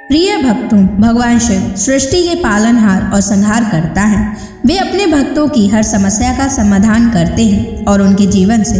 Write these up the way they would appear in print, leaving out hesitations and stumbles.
प्रिय भक्तों, भगवान शिव सृष्टि के पालनहार और संहार करता है। वे अपने भक्तों की हर समस्या का समाधान करते हैं और उनके जीवन से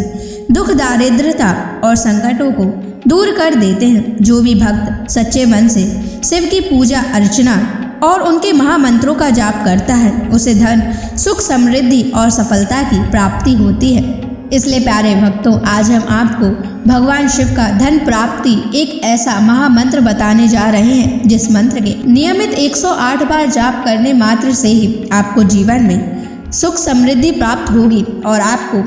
दुख, दारिद्रता और संकटों को दूर कर देते हैं। जो भी भक्त सच्चे मन से शिव की पूजा अर्चना और उनके महामंत्रों का जाप करता है, उसे धन, सुख, समृद्धि और सफलता की प्राप्ति होती है। इसलिए प्यारे भक्तों, आज हम आपको भगवान शिव का धन प्राप्ति एक ऐसा महामंत्र बताने जा रहे हैं, जिस मंत्र के नियमित 108 बार जाप करने मात्र से ही आपको जीवन में सुख समृद्धि प्राप्त होगी और आपको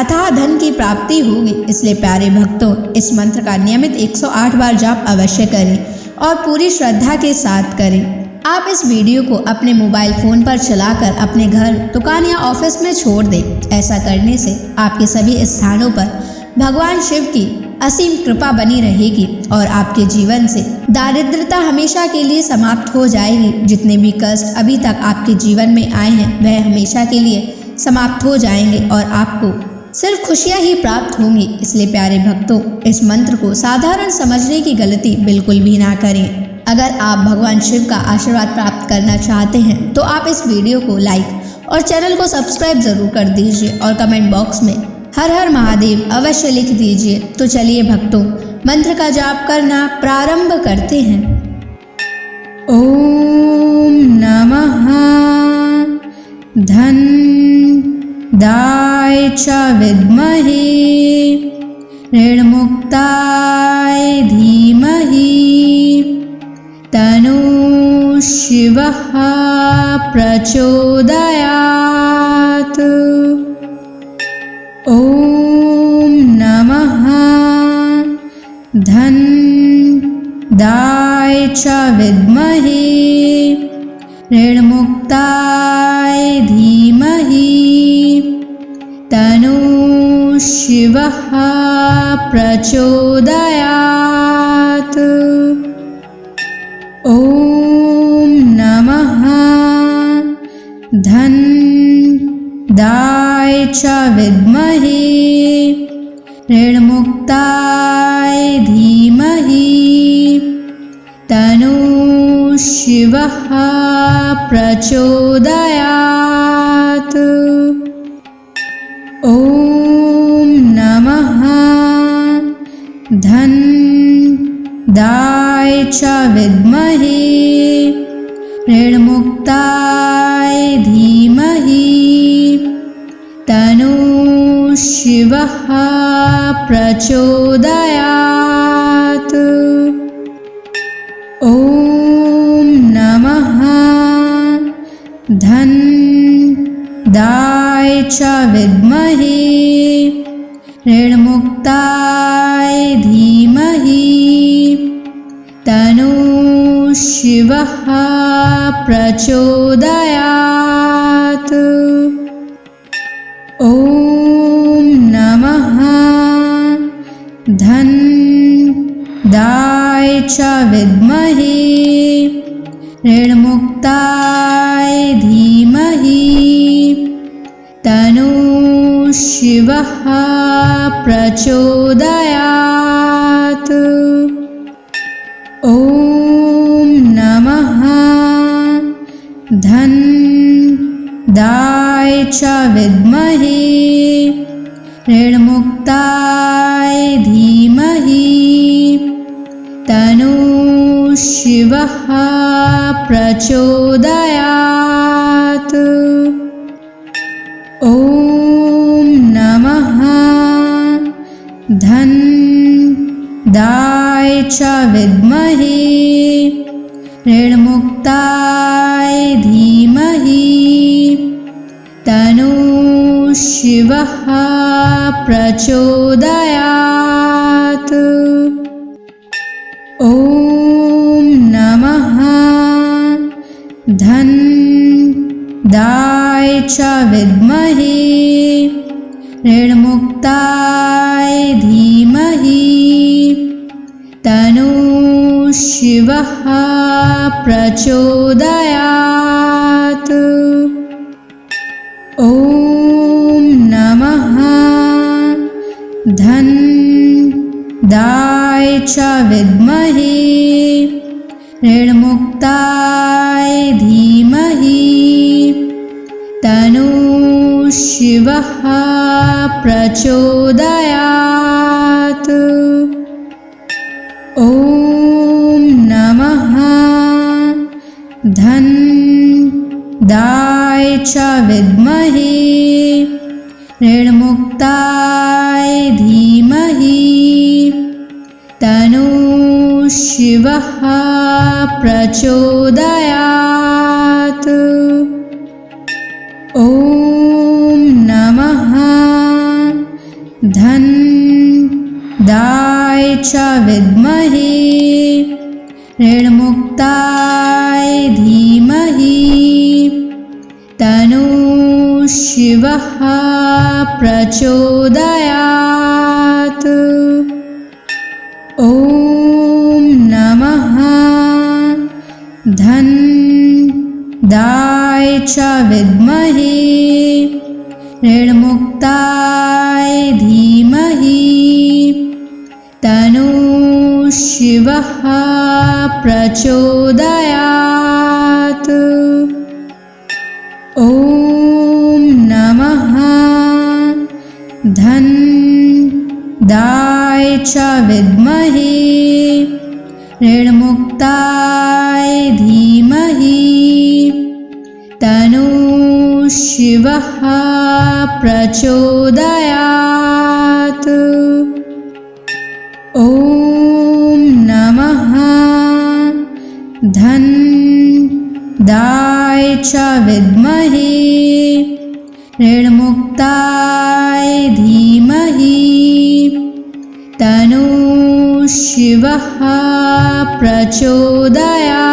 अथाह धन की प्राप्ति होगी। इसलिए प्यारे भक्तों, इस मंत्र का नियमित 108 बार जाप अवश्य करें और पूरी श्रद्धा के साथ करें। आप इस वीडियो को अपने मोबाइल फ़ोन पर चलाकर अपने घर, दुकान या ऑफिस में छोड़ दें। ऐसा करने से आपके सभी स्थानों पर भगवान शिव की असीम कृपा बनी रहेगी और आपके जीवन से दारिद्रता हमेशा के लिए समाप्त हो जाएगी। जितने भी कष्ट अभी तक आपके जीवन में आए हैं, वह हमेशा के लिए समाप्त हो जाएंगे और आपको सिर्फ खुशियाँ ही प्राप्त होंगी। इसलिए प्यारे भक्तों, इस मंत्र को साधारण समझने की गलती बिल्कुल भी ना करें। अगर आप भगवान शिव का आशीर्वाद प्राप्त करना चाहते हैं तो आप इस वीडियो को लाइक और चैनल को सब्सक्राइब जरूर कर दीजिए और कमेंट बॉक्स में हर हर महादेव अवश्य लिख दीजिए। तो चलिए भक्तों, मंत्र का जाप करना प्रारंभ करते हैं। ओम नमः धन दाय च विद्महे ऋणमुक्ताय धीमहि तनु शिवः प्रचोदयात्। ओम नमः धन दाय च विद्महे ऋणमुक्ताय धीमहि तनु शिवः प्रचोदयात्। ओम नमः धन दाय च विद्महे ऋणमुक्ताय धीमहि तनु शिवः प्रचोदयात्। ओम नमः धन दाय च विद्महे ऋणमुक्ताय धीमहि तनु शिवः प्रचोदयात्। ओम नमः धन दाय च विद्महे ऋणमुक्ताय धीमहि तनु शिवः प्रचोदयात्। ओम नमः धन दाय च विद्महे ऋणमुक्ताय धीमहि तनु शिवः प्रचोदयात्। ओम नमः धन दाय च विद्महे ऋणमुक्ताय धीमहि तनु शिवः प्रचोदयात्। ओम नमः धन दाय च विद्महे ऋणमुक्ताय धीमहि तनु शिवः प्रचोदयात्। ओम नमः धन दाय च विद्महे ऋणमुक्ताय धीमहि तनु शिवः प्रचोदयात्। ओम नमः धन दाय च विद्महे ऋणमुक्ताय धीमहि तन्नः शिवः प्रचोदयात्। ॐ नमः धन्दाय च विद्महे ऋणमुक्ताय धीमहि तन्नः शिवः प्रचोदयात्। ॐ नमः धन्दाय च विद्महे ऋणमुक्ताय धीमहि तन्नः शिवः प्रचोदयात्। ॐ नमः धन्दाय च विद्महे ऋणमुक्ताय धीमहि तन्नः शिवः प्रचोदयात्। ॐ नमः धन्दाय च विद्महे ऋणमुक्ताय धीमहि तन्नः शिवः प्रचोदयात्। ॐ नमः धन्दाय च विद्महे ऋणमुक्ताय धीमहि तन्नः शिवः प्रचोदयात्।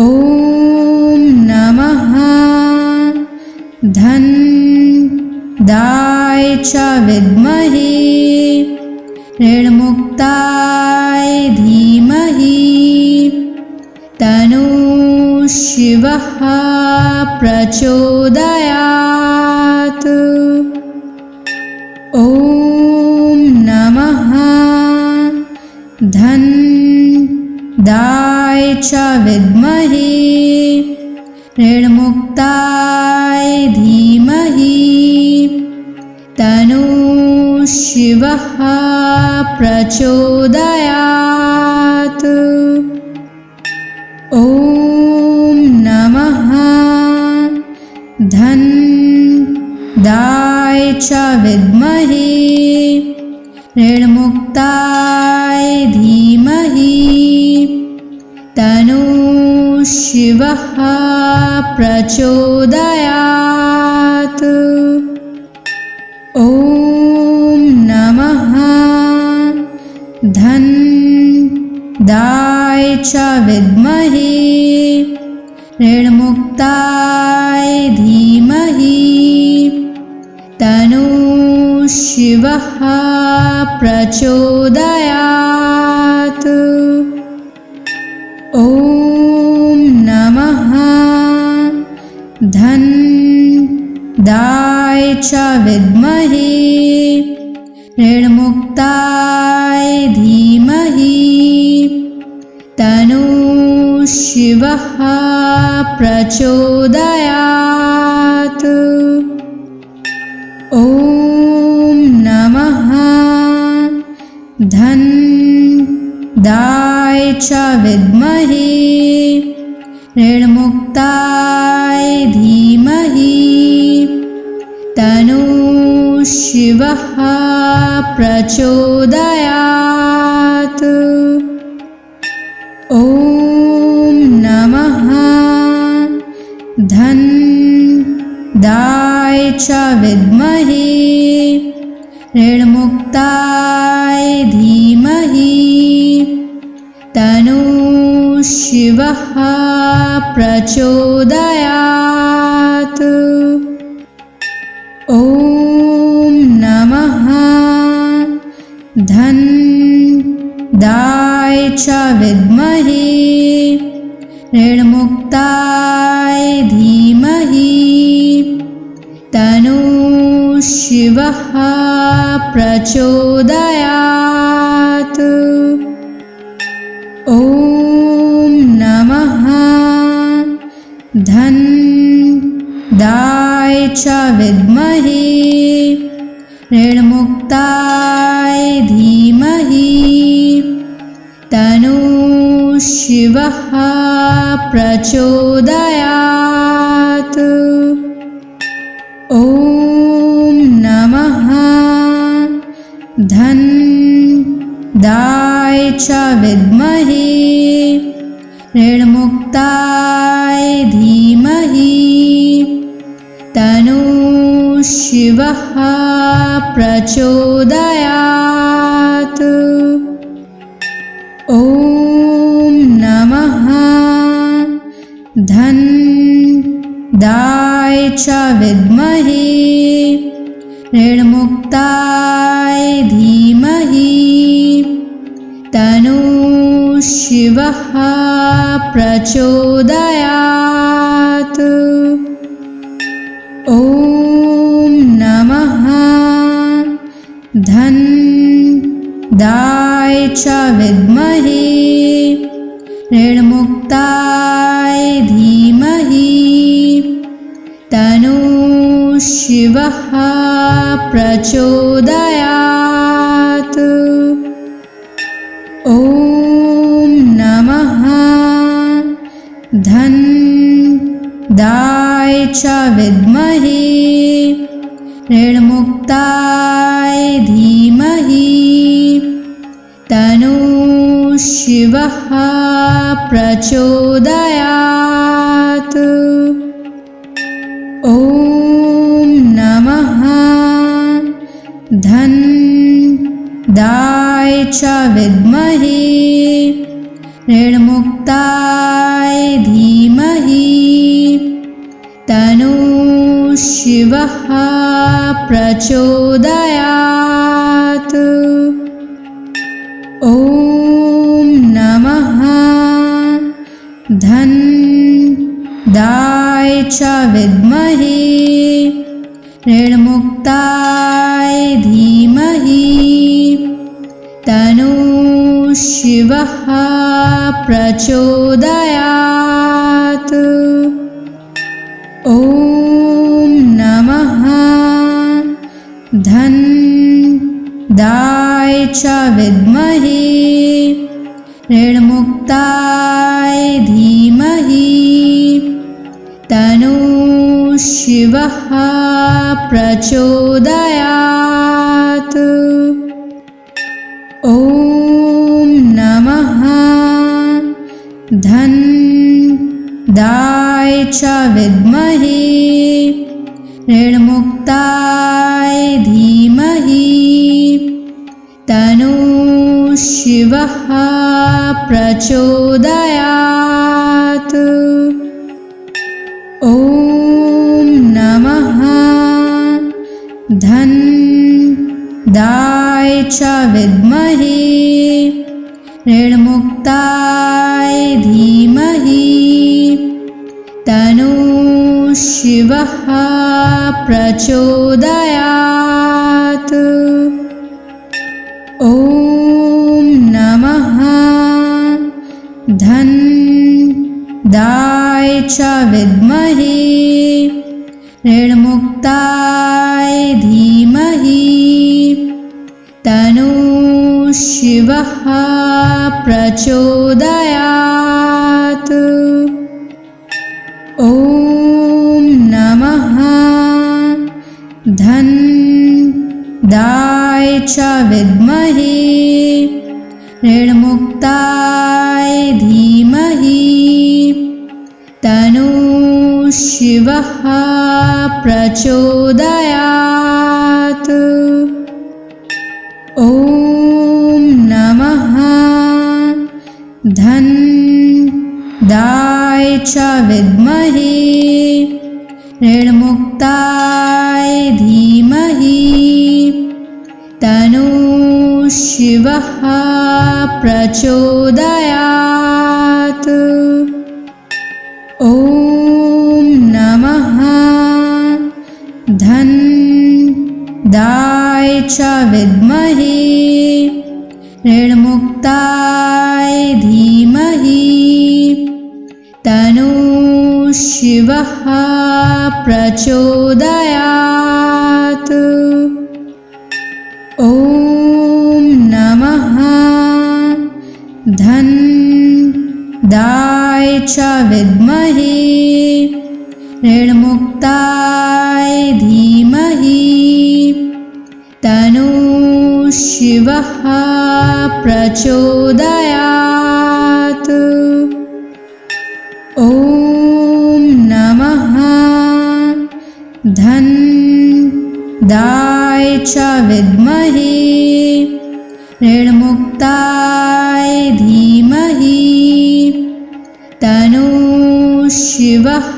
ॐ नमः धन्दाय च विद्महे ऋणमुक्ताय धीमहि तन्नः शिवः प्रचोदयात्। ॐ नमः धन्दाय च विद्महे ऋणमुक्ताय धीमहि तन्नः शिवः प्रचोदयात्। ॐ नमः धन्दाय च विद्महे ऋणमुक्ताय धीमहि तन्नः शिवः प्रचोदयात्। ॐ नमः धन्दाय च विद्महे ऋणमुक्ताय धीमहि तन्नः शिवः प्रचोदयात्। ॐ नमः धन्दाय च विद्महे ऋणमुक्ताय धीमहि तन्नः शिवः प्रचोदयात्। ॐ नमः धन्दाय च विद्महे ऋणमुक्ताय धीमहि तन्नः शिवः प्रचोदयात्। ॐ नमः धन्दाय च विद्महे ऋणमुक्ताय धीमहि तन्नः शिवः प्रचोदयात्। ॐ नमः धन्दाय च विद्महे ऋणमुक्ताय धीमहि तन्नः शिवः प्रचोदयात्। च विद्महे ऋणमुक्ताय धीमहि तन्नः शिवः प्रचोदयात्। ॐ नमः धनदाय च विद्महे ऋणमुक्ताय धीमहि तन्नः शिवः प्रचोदयात्। ॐ नमः धनदाय च विद्महे ऋणमुक्ताय धीमहि तन्नः शिवः प्रचोदयात्। ॐ नमः धनदाय च विद्महे ऋणमुक्ताय धीमहि तन्नः शिवः प्रचोदयात्। ॐ नमः धनदाय च विद्महे ऋणमुक्ताय धीमहि तन्नः शिवः प्रचोदयात्। ॐ नमः धनदाय च विद्महे ऋणमुक्ताय धीमहि तन्नः शिवः प्रचोदयात्। ॐ नमः धनदाय च विद्महे ऋणमुक्ताय धीमहि तन्नः शिवः प्रचोदयात्। ॐ नमः धनदाय च विद्महे ऋणमुक्ताय धीमहि तन्नः शिवः प्रचोदयात्। ॐ नमः धनदाय च विद्महे ऋणमुक्ताय धीमहि तन्नः शिवः प्रचोदयात्। ॐ नमः धनदाय च विद्महे ऋणमुक्ताय धीमहि तन्नः शिवः प्रचोदयात्। ॐ नमः धनदाय च विद्महे ऋणमुक्ताय धीमहि तन्नः शिवः प्रचोदयात्। ॐ नमः धनदाय च विद्महे ऋणमुक्ताय धीमहि तन्नः शिवः प्रचोदयात्। ॐ नमः धनदाय च विद्महे ऋणमुक्ताय धीमहि तन्नः शिवः प्रचोदयात्। ॐ नमः धनदाय च विद्महे ऋणमुक्ताय धीमहि तन्नः शिवः प्रचोदयात्। ॐ नमः धन्दाय च विद्महे ऋणमुक्ताय धीमहि तन्नो शिवः प्रचोदयात्। ॐ नमः धन्दाय च विद्महे ऋणमुक्ताय धीमहि तन्नो शिवः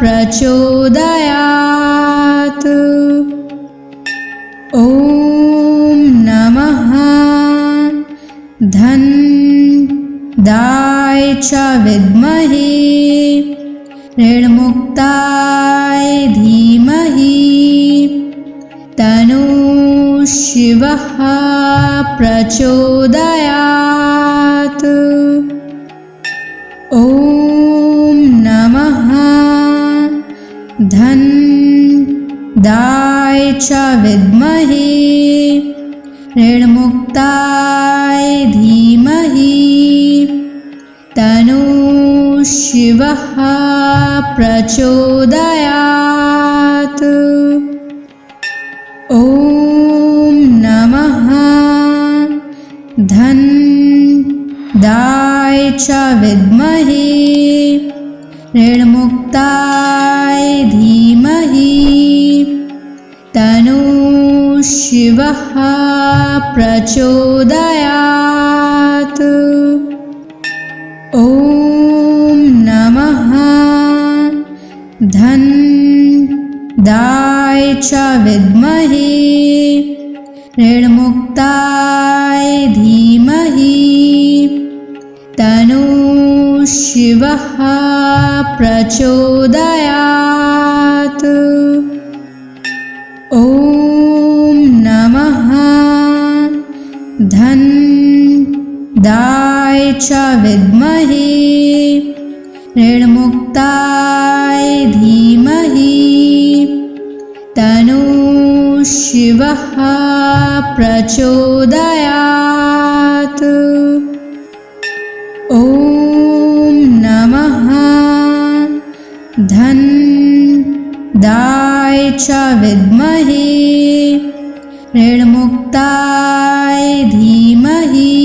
प्रचोदयात्। ॐ नमः धन्दाय च विद्महे ऋणमुक्ताय धीमहि तन्नो शिवः प्रचोदयात्। ॐ नमः धन्दाय च विद्महे ऋणमुक्ताय धीमहि तन्नो शिवः प्रचोदयात्। ॐ नमः धन्दाय च विद्महे ऋणमुक्ताय धीमहि तन्नो शिवः प्रचोदयात्। ॐ नमः धन्दाय च विद्महे ऋणमुक्ताय धीमहि तन्नो शिवः प्रचोदयात्। ॐ नमः धन्दाय च विद्महे ऋणमुक्ताय धीमहि तन्नो शिवः प्रचोदयात्। ॐ नमः धन्दाय च विद्महे ऋणमुक्ताय धीमहि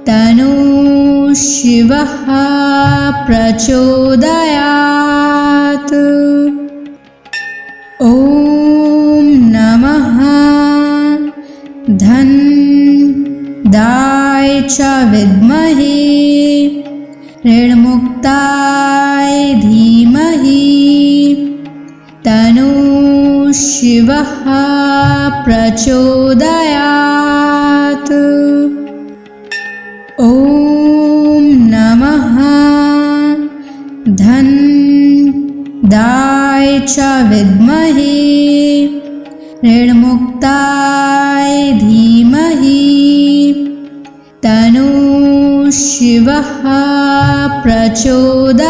तन्नो शिवः प्रचोदयात्। ॐ नमः धन्दाय च विद्महे ऋणमुक्ताय धीमहि तन्नो शिवः प्रचोदयात्। ॐ नमः धन्दाय च विद्महे ऋणमुक्ताय धीमहि तन्नो शिवः प्रचोदयात्।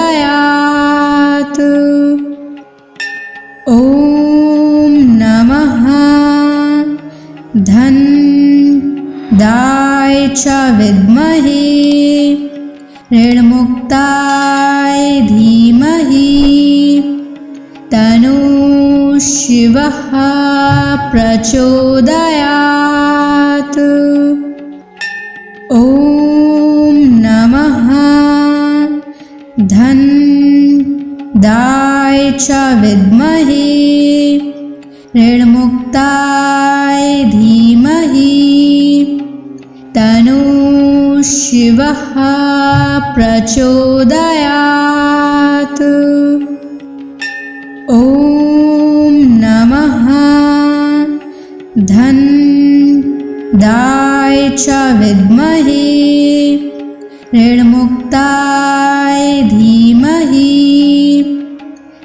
ॐ नमः धन्दाय च विद्महे ऋणमुक्ताय धीमहि तन्नो शिवः प्रचोदयात्। ॐ नमः धन्दाय च विद्महे ऋणमुक्ताय धीमहि तन्नो शिवः प्रचोदयात्। ॐ नमः धन्दाय च विद्महे ऋणमुक्ताय धीमहि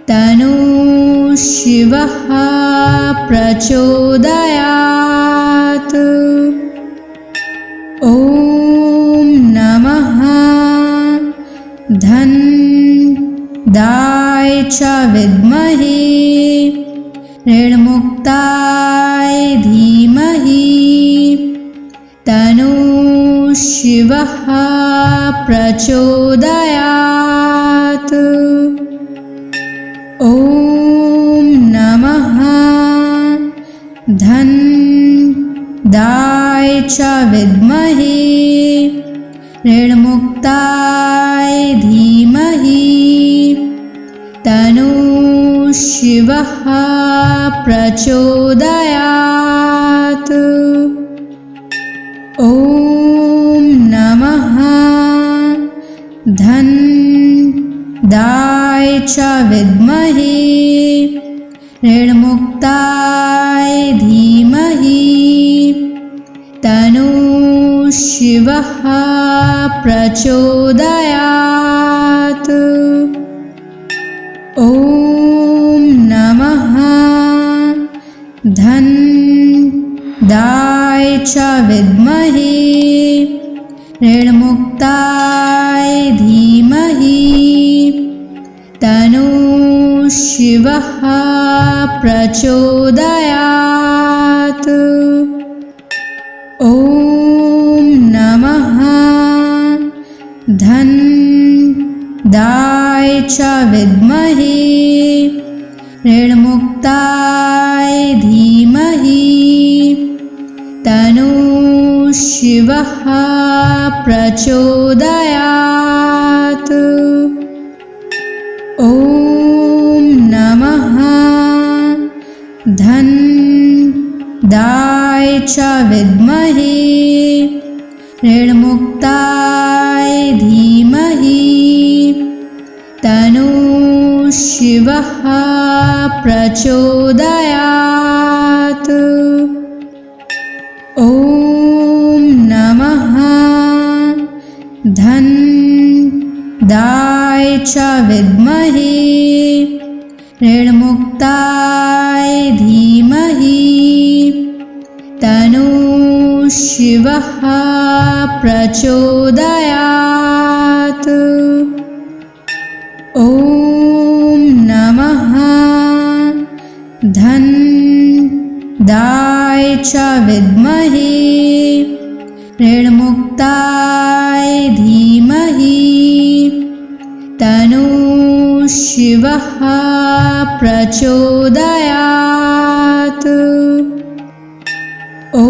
तन्नो शिवः प्रचोदयात्। ॐ नमः धन्दाय च विद्महे ऋणमुक्ताय धीमहि तन्नः शिवः प्रचोदयात्। ॐ नमः धनदाय च विद्महे ऋणमुक्ताय धीमहि तन्नः शिवः प्रचोदयात्। ॐ नमः धनदाय च विद्महे ऋणमुक्ताय धीमहि तन्नः शिवः प्रचोदयात्। ॐ नमः धनदाय च विद्महे ऋणमुक्ताय धीमहि तन्नः शिवः प्रचोदयात्। ॐ नमः धनदाय च विद्महे ऋणमुक्ताय धीमहि तन्नः शिवः प्रचोदयात्। ॐ नमः धनदाय च विद्महे ऋणमुक्ताय धीमहि तन्नः शिवः प्रचोदयात्। ॐ नमः धनदाय च विद्महे ऋणमुक्ताय धीमहि तन्नः शिवः प्रचोदयात्। ॐ नमः धनदाय च विद्महे ऋणमुक्ताय धीमहि तन्नः शिवः प्रचोदयात्। ॐ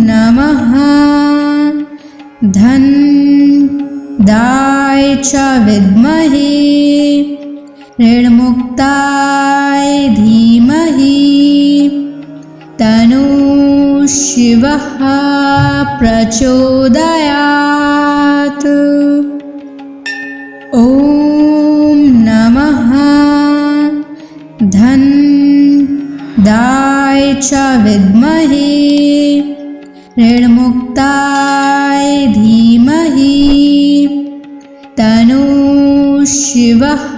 नमः धनदाय च विद्महे ऋणमुक्ताय धीमहि तन्नः शिवः प्रचोदयात्। ॐ नमः धनदाय च विद्महे ऋणमुक्ताय धीमहि तन्नः शिवः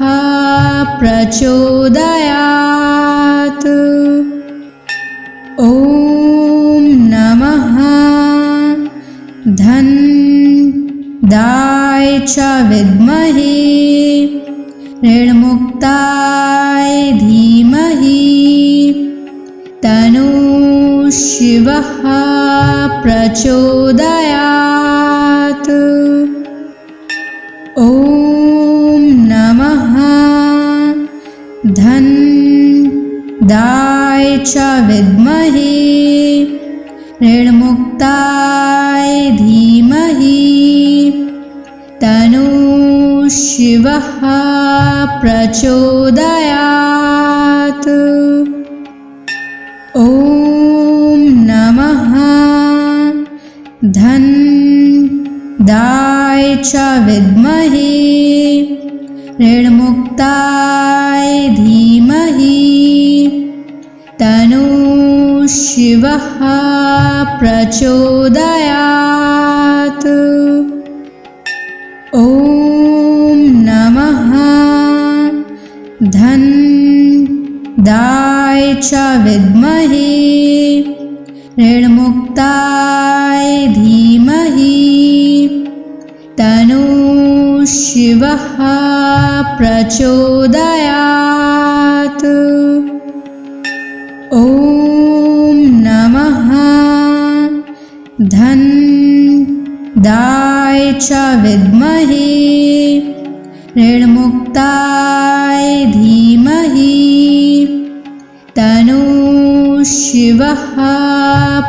प्रचोदयात्। ॐ नमः धनदाय च विद्महे ऋणमुक्ताय धीमहि तन्नः शिवः प्रचोदयात्। ॐ नमः धनदाय च विद्महे ऋणमुक्ताय धीमहि तन्नः शिवः प्रचोदयात्। ॐ नमः धनदाय च विद्महे ऋणमुक्ताय धीमहि तन्नः शिवः प्रचोदयात्। ॐ नमः धनदाय च विद्महे ऋणमुक्ताय धीमहि तन्नः शिवः शिवः प्रचोदयात्। ॐ नमः धन्दाय च विद्महे ऋणमुक्ताय धीमहि तन्नो शिवः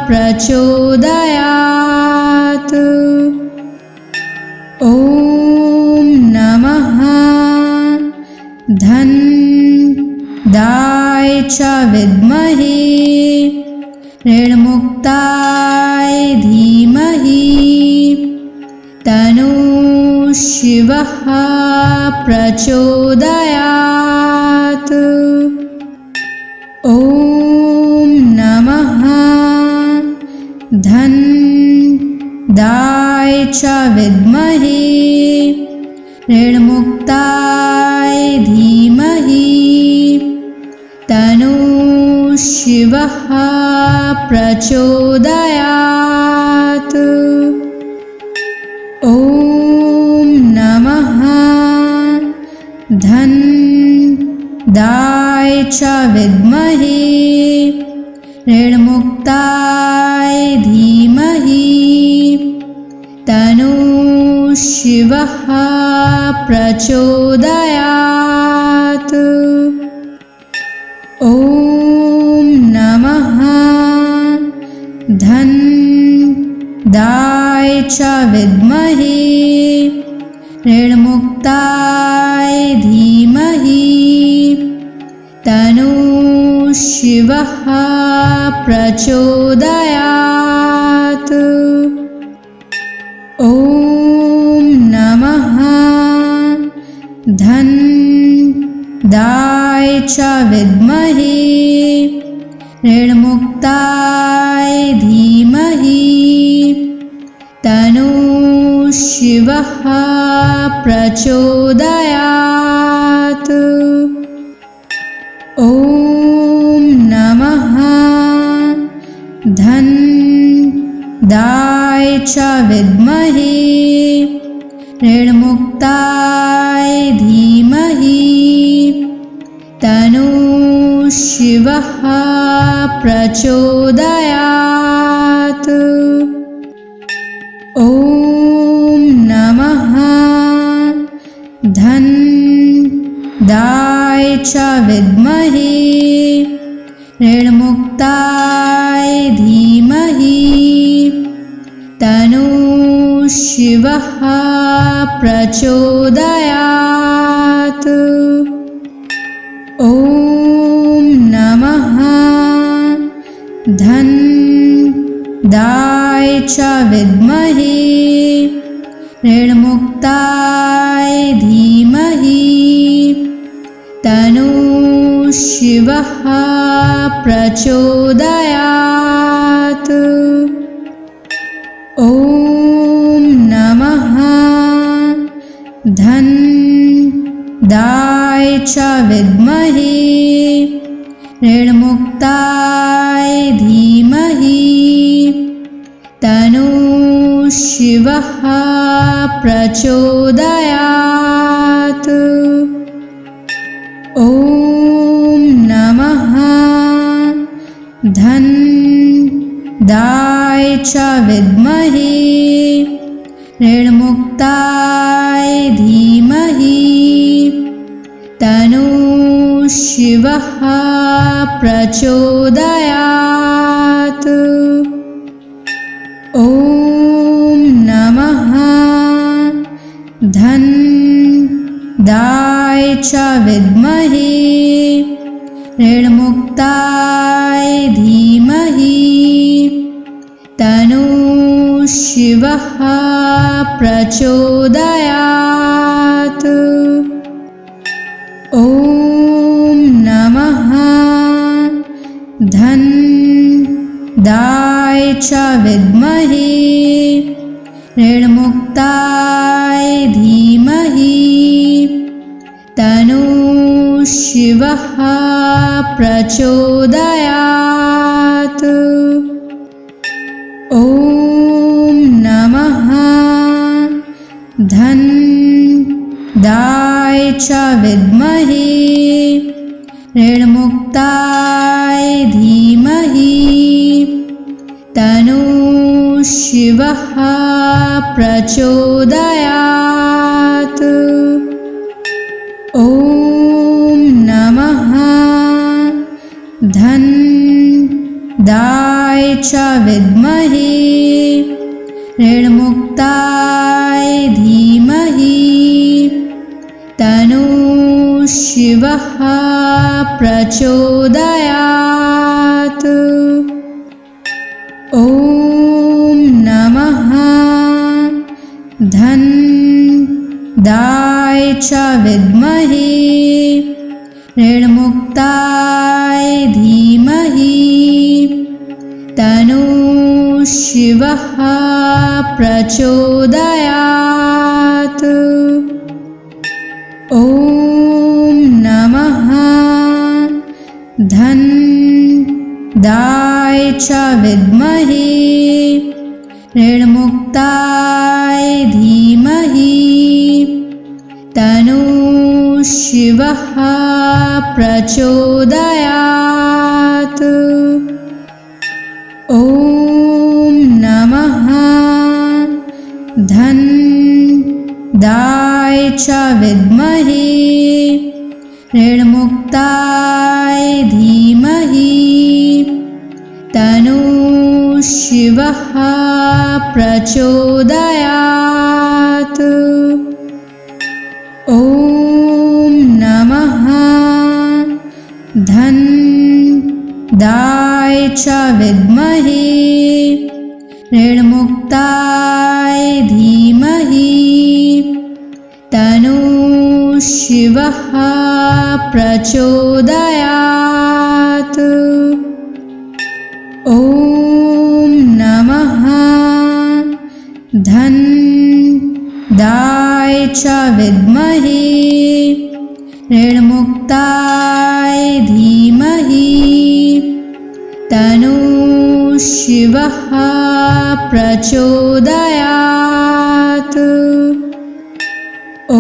प्रचोदयात्। ॐ नमः धन्दाय च विद्महे ऋणमुक्ताय धीमहि तन्नो शिवः प्रचोदयात्। ॐ नमः धन्दाय च विद्महे ऋणमुक्ताय धीमहि तन्नो शिवः प्रचोदयात्। ॐ नमः धन्दाय च विद्महे ऋणमुक्ताय धीमहि तन्नो शिवः प्रचोदयात्। ॐ नमः धन्दाय च विद्महे ऋणमुक्ताय धीमहि तन्नो शिवः प्रचोदयात्। ॐ नमः धन्दाय च विद्महे ऋणमुक्ताय धीमहि तन्नो शिवः प्रचोदयात्। ॐ नमः धन्दाय च विद्महे ऋणमुक्ताय धीमहि तन्नो शिवः प्रचोदयात्। ॐ नमः धन्दाय च विद्महे ऋणमुक्ताय धीमहि तन्नो शिवः प्रचोदयात्। ॐ नमः धन्दाय च विद्महे ऋणमुक्ताय धीमहि तन्नो शिवः प्रचोदयात्। ॐ नमः धन्दाय च विद्महे ऋणमुक्ताय धीमहि तन्नो शिवः प्रचोदयात्। ॐ नमः धन्दाय च विद्महे ऋणमुक्ताय धीमहि तन्नो शिवः प्रचोदयात्। ॐ नमः धन्दाय च विद्महे ऋणमुक्ताय धीमहि तन्नो शिवः प्रचोदयात्। ॐ नमः धन्दाय च विद्महे ऋणमुक्ताय धीमहि तन्नो शिवः प्रचोदयात्। ॐ नमः धन्दाय च विद्महे ऋणमुक्ताय धीमहि तन्नो शिवः प्रचोदयात्। ॐ नमः धनदाय च विद्महे ऋणमुक्ताय धीमहि तन्नो शिवः प्रचोदयात्। ॐ नमः धनदाय च विद्महे ऋणमुक्ताय धीमहि तन्नो शिवः प्रचोदयात्। ॐ नमः धनदाय च विद्महे ऋणमुक्ताय धीमहि तन्नो शिवः प्रचोदयात्। ॐ नमः धनदाय च विद्महे ऋणमुक्ताय धीमहि तन्नो शिवः प्रचोदयात्। ॐ नमः धनदाय च विद्महे ऋणमुक्ताय धीमहि तन्नो शिवः प्रचोदयात्। ॐ नमः धनदाय च विद्महे ऋणमुक्ताय धीमहि तन्नो शिवः प्रचोदयात्। ॐ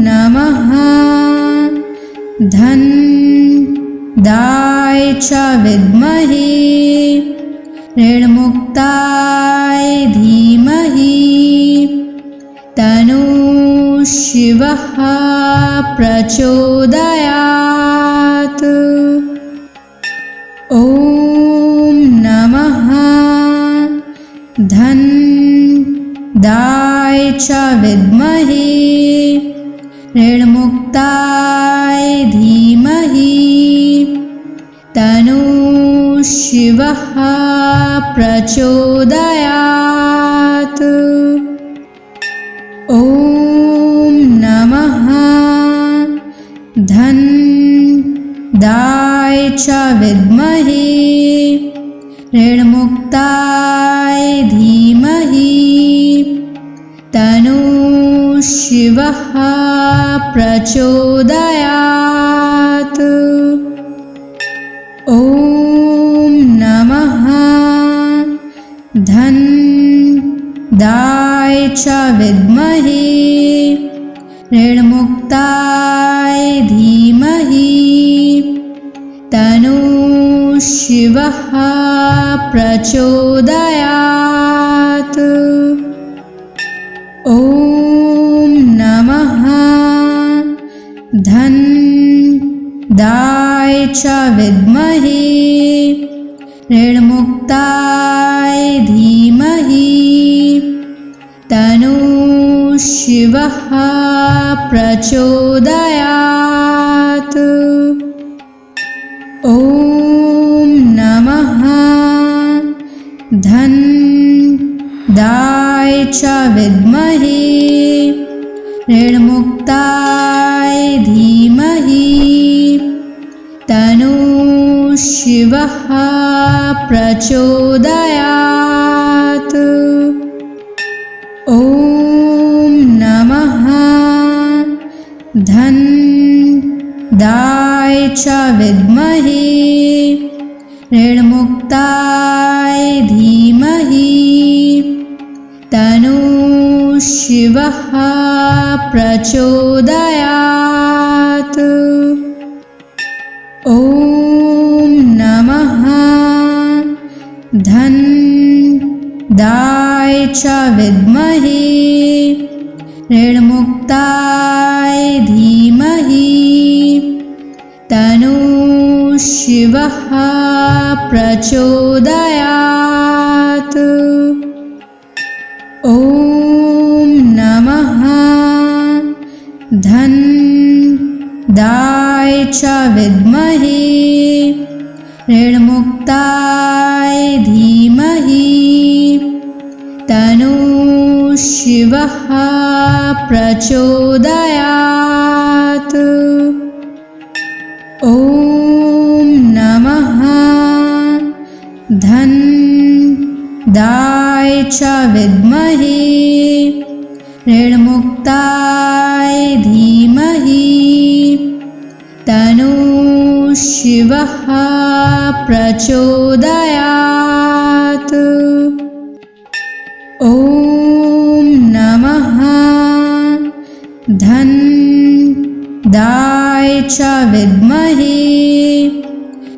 नमः धनदाय च विद्महे ऋणमुक्ताय धीमहि तन्नो शिवः प्रचोदयात्। ॐ नमः धनदाय च विद्महे ऋणमुक्ताय धीमहि तन्नो शिवः प्रचोदयात्। ॐ नमः धनदाय च विद्महे ऋणमुक्ताय धीमहि तन्नो शिवः प्रचोदयात्। ॐ नमः धनदाय च विद्महे ऋणमुक्ताय धीमहि तन्नो शिवः प्रचोदयात्। ॐ नमः धनदाय च विद्महे ऋणमुक्ताय धीमहि तन्नो शिवः प्रचोदयात्। ॐ नमः धनदाय च विद्महे ऋणमुक्ताय धीमहि तन्नो शिवः प्रचोदयात्। ॐ नमः धनदाय च विद्महे ऋणमुक्ताय धीमहि तन्नो शिवः प्रचोदयात्। ॐ नमः धन्दाय च विद्महे ऋणमुक्ताय धीमहि तन्नो शिवः प्रचोदयात्। ॐ नमः धन्दाय च विद्महे ऋणमुक्ताय धीमहि तन्नो शिवः प्रचोदयात्। ॐ नमः धन्दाय च विद्महे ऋणमुक्ताय धीमहि तन्नो शिवः प्रचोदयात्। ॐ नमः धन्दाय च विद्महे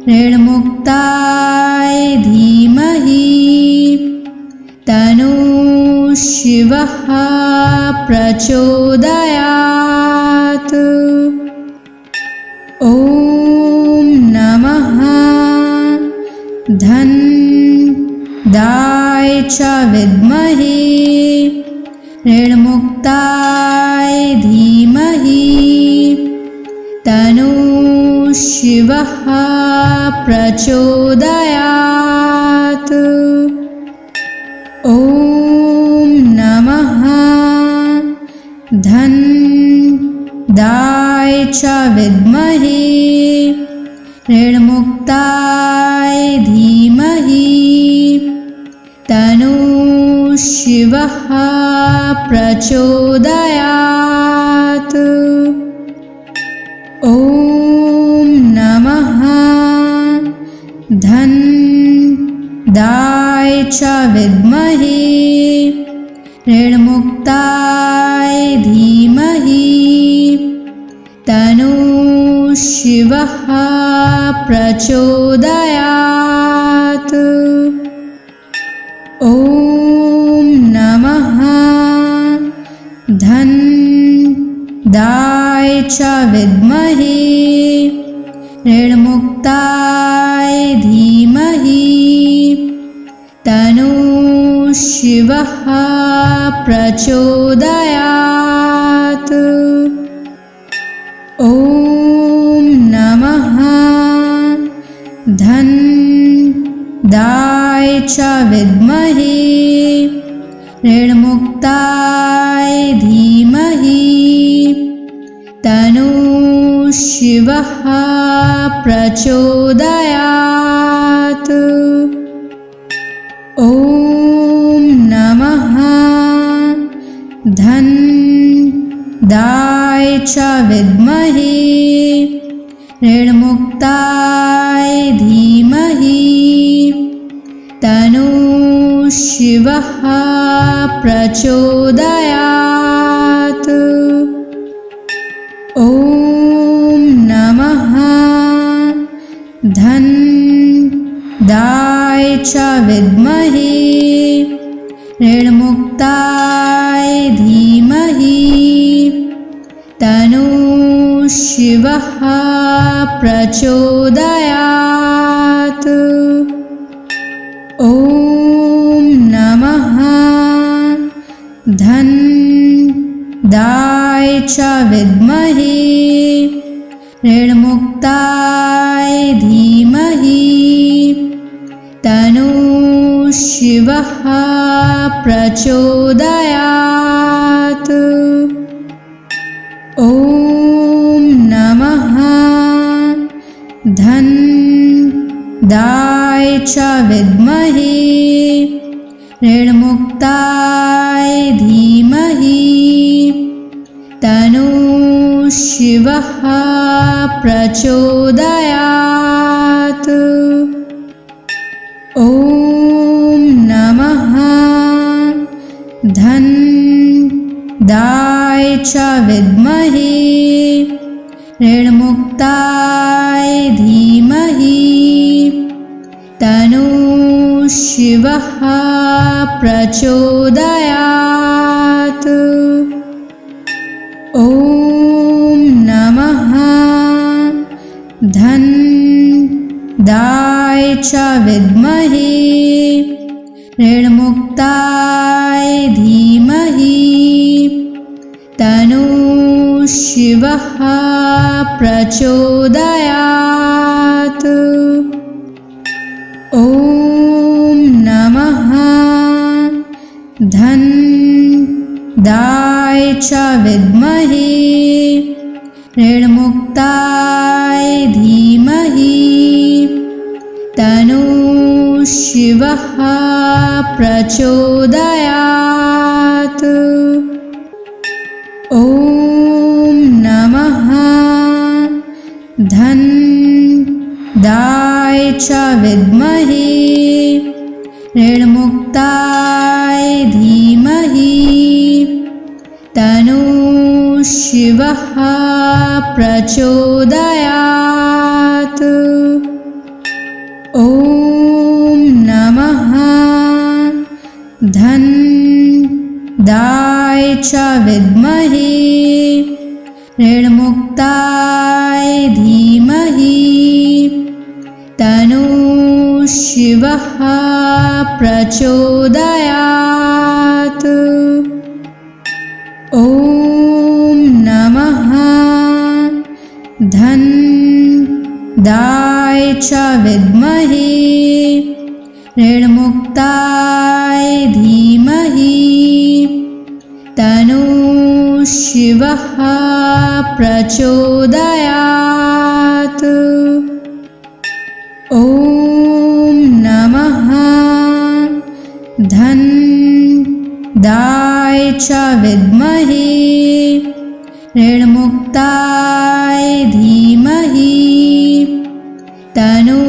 ऋणमुक्ताय धीमहि तन्नो शिवः प्रचोदयात्। ॐ नमः धन्दाय च विद्महे ऋणमुक्ताय धीमहि तन्नो शिवः प्रचोदयात्। ॐ नमः धन्दाय च विद्महे ऋणमुक्ताय धीमहि तन्नो शिवः प्रचोदयात्। ॐ नमः धन्दाय च विद्महे ऋणमुक्ताय धीमहि तन्नो शिवः प्रचोदयात्। ॐ नमः धन्दाय च विद्महे ऋणमुक्ताय धीमहि तन्नो शिवः प्रचोदयात्। ॐ नमः धन्दाय च विद्महे ऋणमुक्ताय धीमहि तन्नो शिवः प्रचोदयात्। ॐ नमः धन्दाय च विद्महे ऋणमुक्ताय धीमहि तन्नो शिवः प्रचोदयात्। ॐ नमः धन्दाय च विद्महे ऋणमुक्ताय धीमहि तन्नो शिवः प्रचोदयात्। ॐ नमः धन्दाय च विद्महे ऋणमुक्ताय धीमहि तन्नो शिवः प्रचोदयात्। ॐ नमः धन्दाय च विद्महे ऋणमुक्ताय धीमहि तन्नो शिवः प्रचोदयात्। ॐ नमः च विद्महे ऋणमुक्ताय धीमहि तन्नो शिवः प्रचोदयात्। ॐ नमः धन्दाय च विद्महे ऋणमुक्ताय धीमहि तन्नो शिवः प्रचोदयात्। ॐ नमः धन्दाय च विद्महे ऋणमुक्ताय धीमहि तन्नो शिवः प्रचोदयात्। ॐ नमः धन्दाय च विद्महे ऋणमुक्ताय धीमहि तन्नो शिवः प्रचोदयात्। ॐ नमः धन्दाय च विद्महे ऋणमुक्ताय धीमहि तन्नो शिवः प्रचोदयात्। ॐ नमः धन्दाय च विद्महे ऋणमुक्ताय धीमहि तन्नो शिवः प्रचोदयात्। ॐ नमः धन्दाय च विद्महे ऋणमुक्ताय धीमहि तन्नो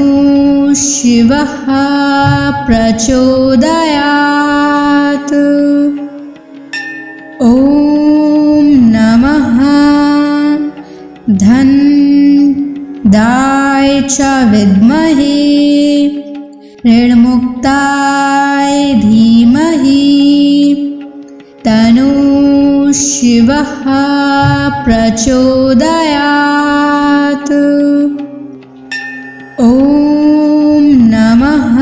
शिवः प्रचोदयात्। ॐ नमः धन्दाय च विद्महे ऋणमुक्ताय धीमहि तन्नो शिवः प्रचोदयात्। ॐ नमः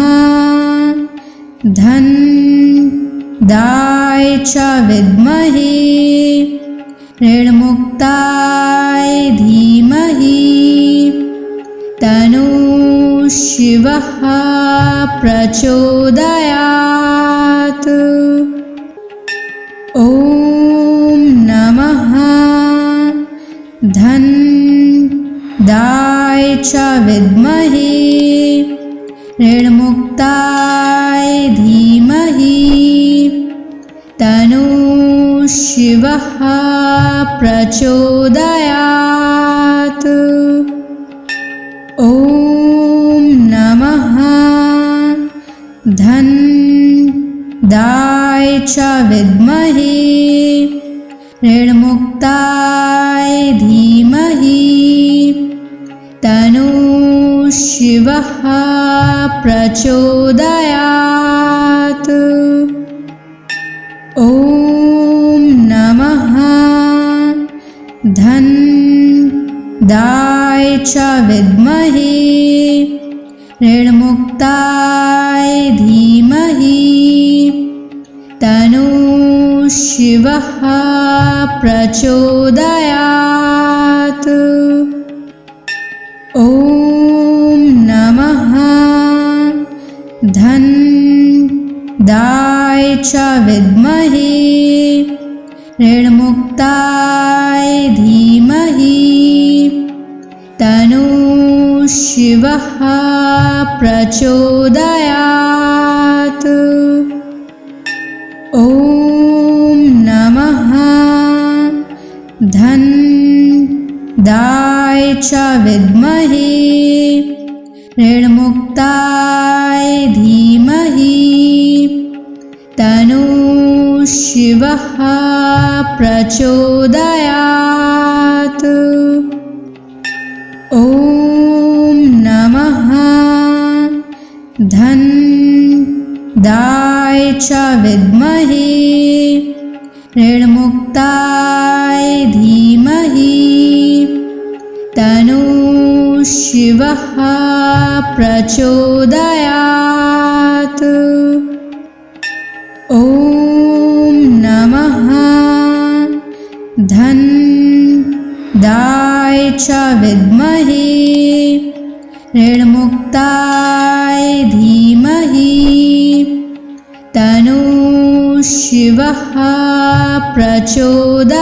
धन्दाय च विद्महे ऋणमुक्ताय धीमहि तन्नो शिवः प्रचोदयात्। ॐ नमः धन्दाय च विद्महे ऋणमुक्ताय धीमहि तन्नो शिवः प्रचोदयात्। ॐ नमः धन्दाय च विद्महे ऋणमुक्ताय धीमहि तन्नो शिवः प्रचोदयात्। ॐ नमः धन्दाय च विद्महे ऋणमुक्ताय धीमहि तन्नो शिवः प्रचोदयात्। ॐ नमः धन्दाय च विद्महे ऋणमुक्ताय धीमहि तन्नो शिवः प्रचोदयात्। ॐ नमः धन्दाय च विद्महे ऋणमुक्ताय धीमहि तन्नो शिवः प्रचोदयात्। ॐ नमः धन्दाय च विद्महे ऋणमुक्ताय धीमहि तन्नो शिवः प्रचोदयात्। ॐ नमः धन्दाय च विद्महे ऋणमुक्ताय धीमहि तन्नो शिवः प्रचोदयात्।